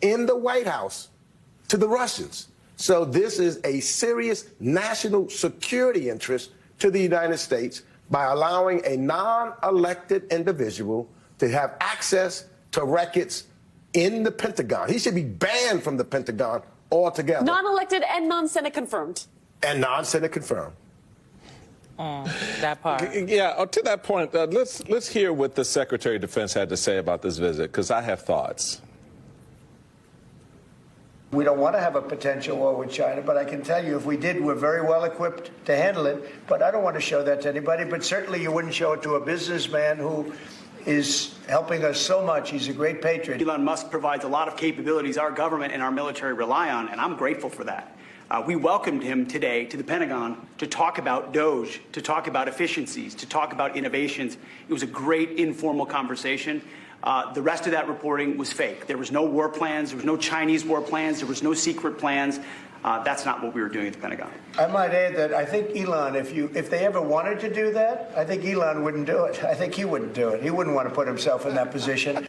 in the White House to the Russians. So this is a serious national security interest to the United States by allowing a non-elected individual to have access to records in the Pentagon. He should be banned from the Pentagon altogether. Non-elected and non-Senate confirmed. And non-Senate confirmed. That part. Yeah, to that point, let's hear what the Secretary of Defense had to say about this visit, because I have thoughts. We don't want to have a potential war with China, but I can tell you if we did, we're very well equipped to handle it. But I don't want to show that to anybody. But certainly you wouldn't show it to a businessman who is helping us so much. He's a great patriot. Elon Musk provides a lot of capabilities our government and our military rely on, and I'm grateful for that. We welcomed him today to the Pentagon to talk about DOGE, to talk about efficiencies, to talk about innovations. It was a great informal conversation. The rest of that reporting was fake. There was no war plans. There was no Chinese war plans. There was no secret plans. That's not what we were doing at the Pentagon. I might add that I think Elon, if they ever wanted to do that, I think Elon wouldn't do it. I think he wouldn't do it. He wouldn't want to put himself in that position.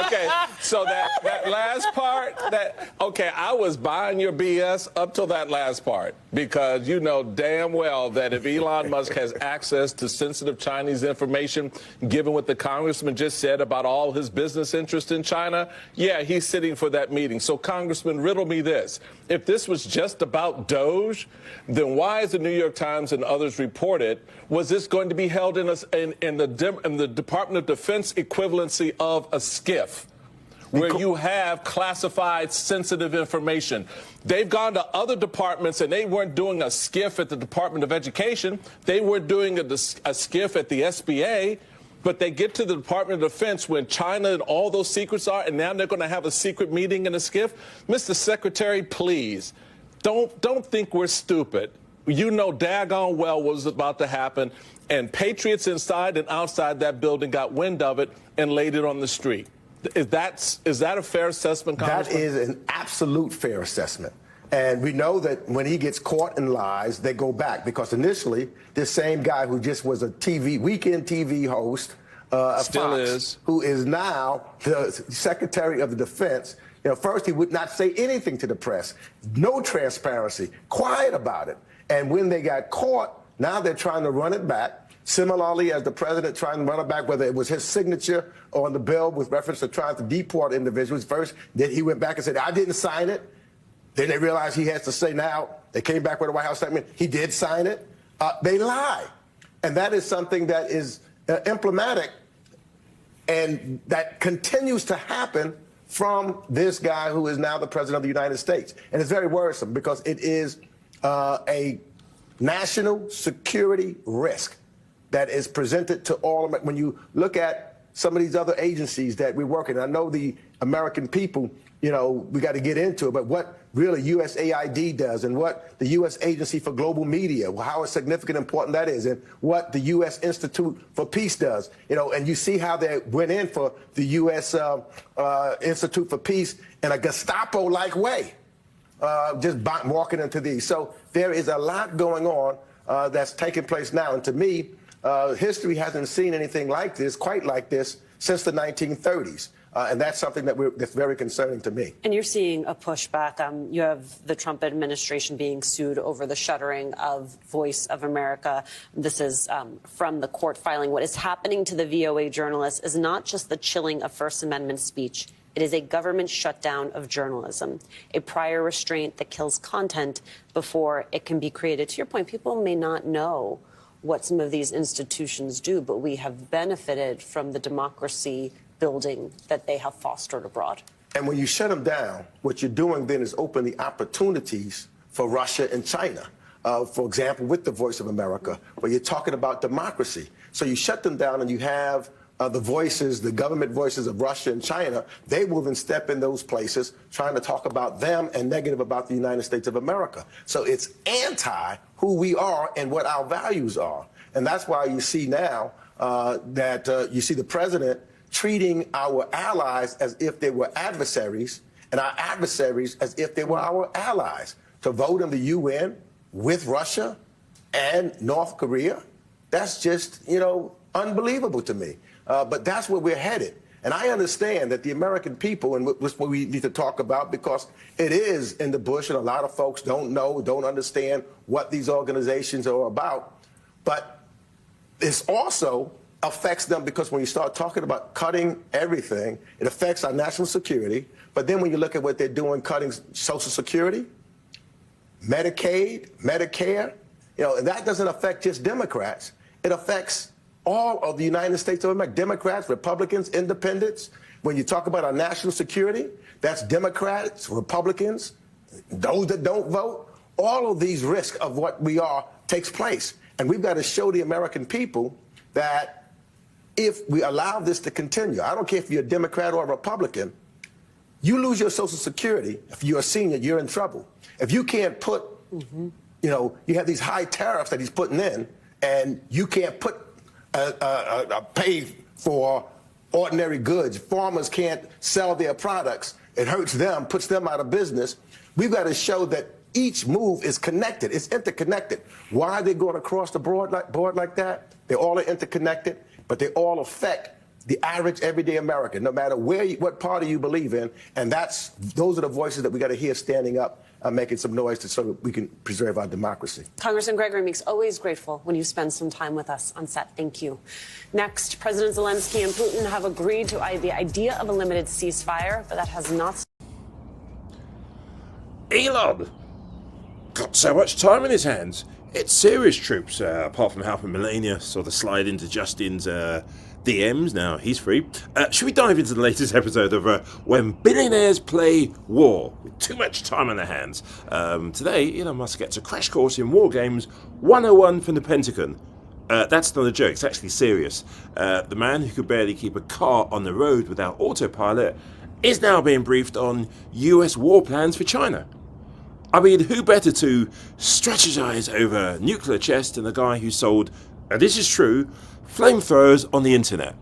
Okay, so that last part, I was buying your BS up till that last part, because you know damn well that if Elon Musk has access to sensitive Chinese information, given what the congressman just said about all his business interests in China, yeah, he's sitting for that meeting. So, Congressman, riddle me this. If this was just about DOGE, then why, as the New York Times and others reported, was this going to be held in the Department of Defense equivalency of a skiff, where you have classified sensitive information? They've gone to other departments, and they weren't doing a skiff at the Department of Education. They were doing a skiff at the SBA. But they get to the Department of Defense when China and all those secrets are, and now they're going to have a secret meeting in a skiff. Mr. Secretary, please, don't think we're stupid. You know daggone well what was about to happen, and patriots inside and outside that building got wind of it and laid it on the street. Is that a fair assessment, Congressman? That is an absolute fair assessment. And we know that when he gets caught in lies, they go back, because initially this same guy who just was a weekend TV host, still Fox, is, who is now the Secretary of the Defense. First he would not say anything to the press, no transparency, quiet about it. And when they got caught, now they're trying to run it back. Similarly, as the president trying to run it back, whether it was his signature on the bill with reference to trying to deport individuals. First, then he went back and said, I didn't sign it. Then they realized he has to say now, they came back with a White House statement, he did sign it. They lie. And that is something that is emblematic, and that continues to happen from this guy who is now the President of the United States. And it's very worrisome, because it is a national security risk that is presented to all. When you look at some of these other agencies that we work in, I know the American people, we got to get into it, but what really USAID does, and what the U.S. Agency for Global Media, how significant and important that is, and what the U.S. Institute for Peace does, and you see how they went in for the U.S. Institute for Peace in a Gestapo-like way, just walking into these. So there is a lot going on that's taking place now, and to me, history hasn't seen anything like this, quite like this, since the 1930s. And that's something that's very concerning to me. And you're seeing a pushback. You have the Trump administration being sued over the shuttering of Voice of America. This is from the court filing. What is happening to the VOA journalists is not just the chilling of First Amendment speech. It is a government shutdown of journalism, a prior restraint that kills content before it can be created. To your point, people may not know what some of these institutions do, but we have benefited from the democracy building that they have fostered abroad. And when you shut them down, what you're doing then is open the opportunities for Russia and China. For example, with the Voice of America, where you're talking about democracy. So you shut them down, and you have the voices, the government voices of Russia and China. They will then step in those places, trying to talk about them and negative about the United States of America. So it's anti who we are and what our values are. And that's why you see now that you see the president treating our allies as if they were adversaries, and our adversaries as if they were our allies. To vote in the UN with Russia and North Korea, that's just, unbelievable to me. But that's where we're headed. And I understand that the American people, and this is what we need to talk about, because it is in the bush, and a lot of folks don't know, don't understand what these organizations are about. But this also affects them, because when you start talking about cutting everything, it affects our national security. But then when you look at what they're doing, cutting Social Security, Medicaid, Medicare, and that doesn't affect just Democrats. It affects all of the United States of America, Democrats, Republicans, independents. When you talk about our national security, that's Democrats, Republicans, those that don't vote. All of these risks of what we are takes place. And we've got to show the American people that if we allow this to continue, I don't care if you're a Democrat or a Republican, you lose your Social Security. If you're a senior, you're in trouble. If you can't put, you have these high tariffs that he's putting in, and you can't put pay for ordinary goods. Farmers can't sell their products. It hurts them, puts them out of business. We've got to show that each move is connected. It's interconnected. Why are they going across the board like that? They all are interconnected, but they all affect the average everyday American, no matter what party you believe in. And those are the voices that we got to hear standing up, making some noise so that we can preserve our democracy. Congressman Gregory Meeks, always grateful when you spend some time with us on set. Thank you. Next, President Zelensky and Putin have agreed to the idea of a limited ceasefire, but that has not. Elon got so much time in his hands. It's serious, troops, apart from helping Melania sort of slide into Justin's DMs. Now he's free. Should we dive into the latest episode of When Billionaires Play War with too much time on their hands? Today, Elon Musk gets a crash course in war games 101 from the Pentagon. That's not a joke, it's actually serious. The man who could barely keep a car on the road without autopilot is now being briefed on US war plans for China. I mean, who better to strategize over nuclear chess than the guy who sold, and this is true, flamethrowers on the internet?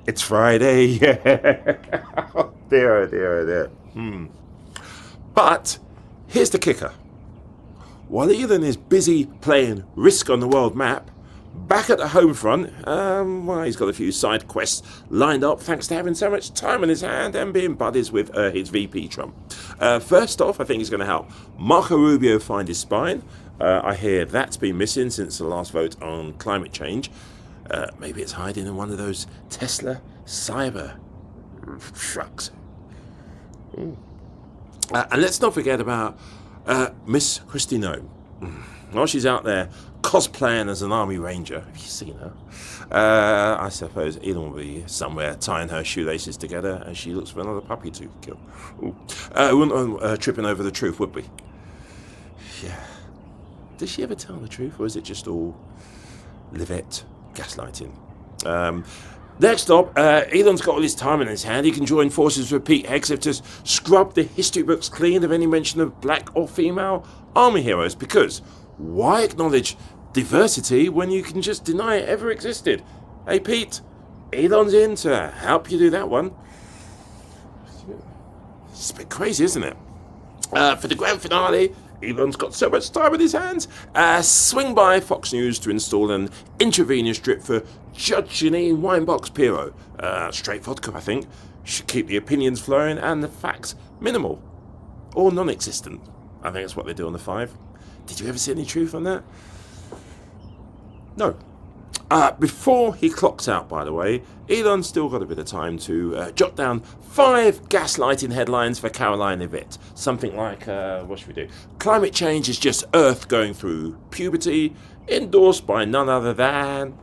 It's Friday, yeah. Oh dear, oh dear, oh dear. But here's the kicker. While Elon is busy playing Risk on the World map, back at the home front, he's got a few side quests lined up thanks to having so much time on his hand and being buddies with his VP Trump. First off, I think he's going to help Marco Rubio find his spine. I hear that's been missing since the last vote on climate change. Maybe it's hiding in one of those Tesla cyber trucks. And let's not forget about Miss Christine. While she's out there cosplaying as an army ranger, have you seen her? I suppose Elon will be somewhere tying her shoelaces together as she looks for another puppy to kill. We wouldn't tripping over the truth, would we? Yeah. Does she ever tell the truth, or is it just all Livette gaslighting? Next up, Elon's got all his time in his hand. He can join forces with Pete Hegseth to scrub the history books clean of any mention of black or female army heroes, because why acknowledge diversity when you can just deny it ever existed? Hey Pete, Elon's in to help you do that one. It's a bit crazy, isn't it? For the grand finale, Elon's got so much time in his hands. Swing by Fox News to install an intravenous drip for Judge Janine Weinbach's-Piro. Straight vodka, I think. Should keep the opinions flowing and the facts minimal. Or non-existent. I think that's what they do on the 5. Did you ever see any truth on that? No. Before he clocks out, by the way, Elon's still got a bit of time to jot down 5 gaslighting headlines for Caroline Yvette. Something like, what should we do? Climate change is just Earth going through puberty, endorsed by none other than,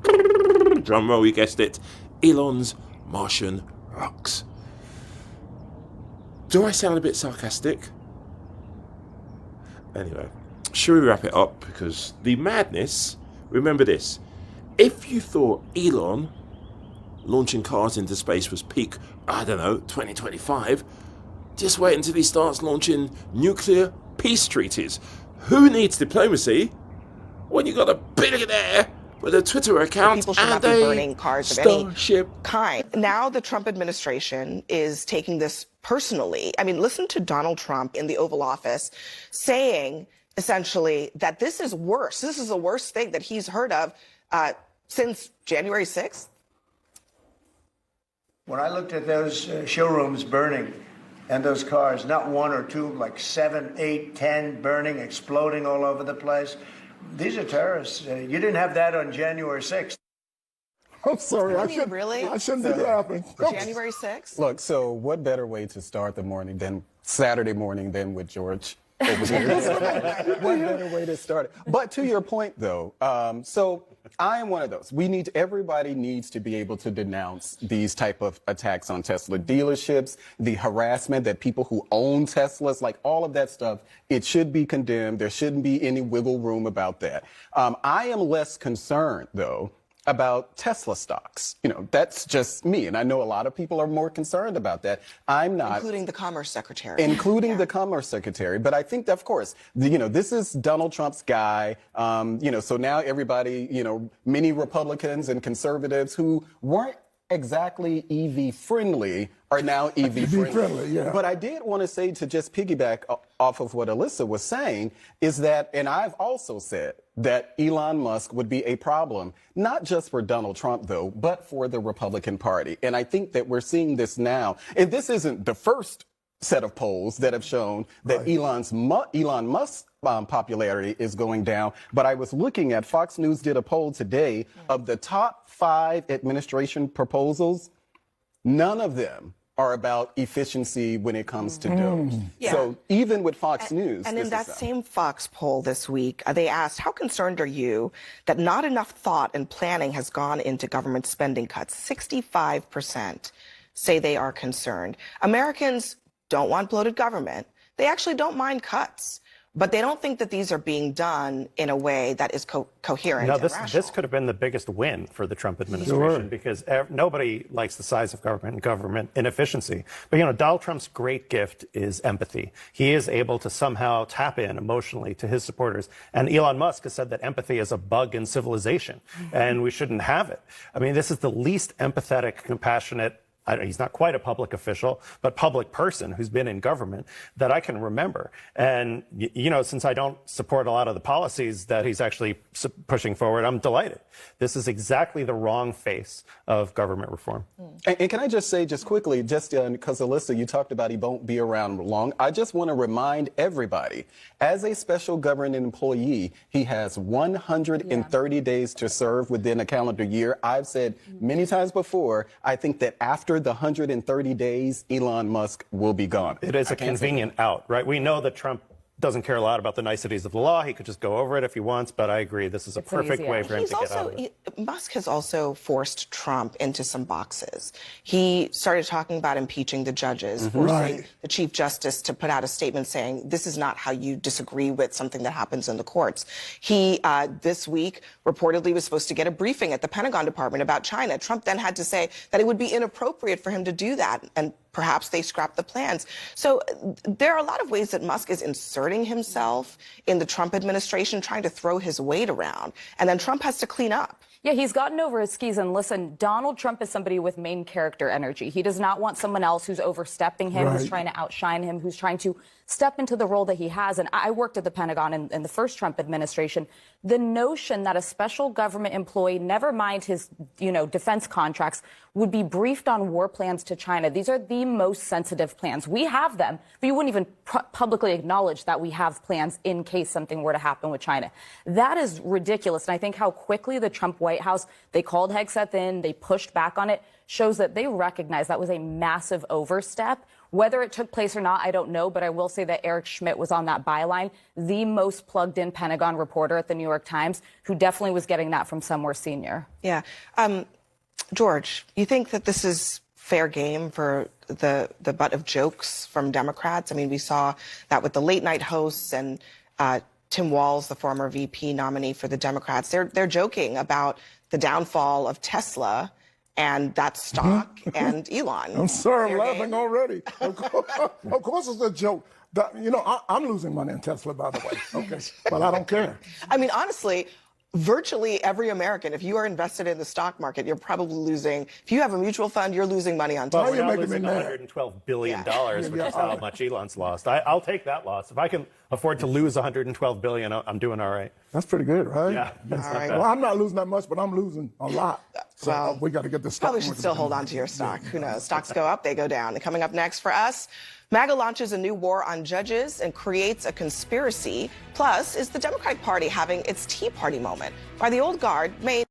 drumroll, you guessed it, Elon's Martian rocks. Do I sound a bit sarcastic? Anyway, should we wrap it up? Because the madness, remember this, if you thought Elon launching cars into space was peak, 2025, just wait until he starts launching nuclear peace treaties. Who needs diplomacy when you got a billionaire with a Twitter account People should and not be burning cars of any starship kind? Now the Trump administration is taking this personally. I mean, listen to Donald Trump in the Oval Office saying essentially that this is worse. This is the worst thing that he's heard of since January 6th. When I looked at those showrooms burning and those cars, not one or two, like 7, 8, 10 burning, exploding all over the place. These are terrorists. You didn't have that on January 6th. I'm sorry. I mean, really? I shouldn't be laughing. January 6th? Look, so what better way to start the morning than Saturday morning than with George over here? What better way to start it? But to your point, though, so I am one of those. Everybody needs to be able to denounce these type of attacks on Tesla dealerships, the harassment that people who own Teslas, like all of that stuff, it should be condemned. There shouldn't be any wiggle room about that. I am less concerned, though, about Tesla stocks. You know, that's just me. And I know a lot of people are more concerned about that. I'm not. Including the Commerce Secretary. Including the Commerce Secretary. But I think that, of course, this is Donald Trump's guy. So now everybody, many Republicans and conservatives who weren't exactly EV friendly are now EV friendly. Yeah. But I did want to say, to just piggyback off of what Alyssa was saying, is that, and I've also said that Elon Musk would be a problem, not just for Donald Trump, though, but for the Republican Party. And I think that we're seeing this now. And this isn't the first set of polls that have shown that Elon Musk's popularity is going down. But I was looking at, Fox News did a poll today of the top 5 administration proposals. None of them are about efficiency when it comes to Doge. Yeah. So even with Fox News. And in that same Fox poll this week, they asked, how concerned are you that not enough thought and planning has gone into government spending cuts? 65% say they are concerned. Americans don't want bloated government. They actually don't mind cuts. But they don't think that these are being done in a way that is coherent and rational. This could have been the biggest win for the Trump administration because nobody likes the size of government and government inefficiency. But, Donald Trump's great gift is empathy. He is able to somehow tap in emotionally to his supporters. And Elon Musk has said that empathy is a bug in civilization, and we shouldn't have it. I mean, this is the least empathetic, compassionate, he's not quite a public official, but public person who's been in government that I can remember. And, since I don't support a lot of the policies that he's actually pushing forward, I'm delighted. This is exactly the wrong face of government reform. And can I just say just quickly, just because Alyssa, you talked about he won't be around long. I just want to remind everybody, as a special government employee, he has 130 days to serve within a calendar year. I've said many times before, I think that after the 130 days, Elon Musk will be gone. It is a convenient out, right? We know that Trump doesn't care a lot about the niceties of the law. He could just go over it if he wants, but I agree, this is a perfect way for him to get out of it. Musk has also forced Trump into some boxes. He started talking about impeaching the judges, forcing the Chief Justice to put out a statement saying, this is not how you disagree with something that happens in the courts. He, this week, reportedly was supposed to get a briefing at the Pentagon Department about China. Trump then had to say that it would be inappropriate for him to do that, and perhaps they scrapped the plans. So there are a lot of ways that Musk is inserting himself in the Trump administration, trying to throw his weight around. And then Trump has to clean up. Yeah, he's gotten over his skis. And listen, Donald Trump is somebody with main character energy. He does not want someone else who's overstepping him, who's trying to outshine him, who's trying to step into the role that he has. And I worked at the Pentagon in the first Trump administration. The notion that a special government employee, never mind his, defense contracts, would be briefed on war plans to China. These are the most sensitive plans. We have them, but you wouldn't even publicly acknowledge that we have plans in case something were to happen with China. That is ridiculous. And I think how quickly the Trump White House, they called Hegseth in, they pushed back on it, shows that they recognize that was a massive overstep. Whether it took place or not, I don't know, but I will say that Eric Schmidt was on that byline, the most plugged-in Pentagon reporter at the New York Times, who definitely was getting that from somewhere senior. Yeah. George, you think that this is fair game for the butt of jokes from Democrats? I mean, we saw that with the late-night hosts and Tim Walz, the former VP nominee for the Democrats. They're joking about the downfall of Tesla and that stock and Elon. I'm sorry, I'm laughing already. Of course it's a joke. I'm losing money in Tesla, by the way. Okay, but I don't care. I mean, honestly, virtually every American, if you are invested in the stock market, you're probably losing. If you have a mutual fund, you're losing money on Tesla. We're now losing $112 billion, which is how much Elon's lost. I'll take that loss. If I can afford to lose $112 billion. I'm doing all right. That's pretty good, right? Yeah. All right. Well, I'm not losing that much, but I'm losing a lot. So Well, we got to get this stock. Probably should still hold on to your stock. Who knows? Stocks go up, they go down. And coming up next for us, MAGA launches a new war on judges and creates a conspiracy. Plus, is the Democratic Party having its Tea Party moment? Why the old guard made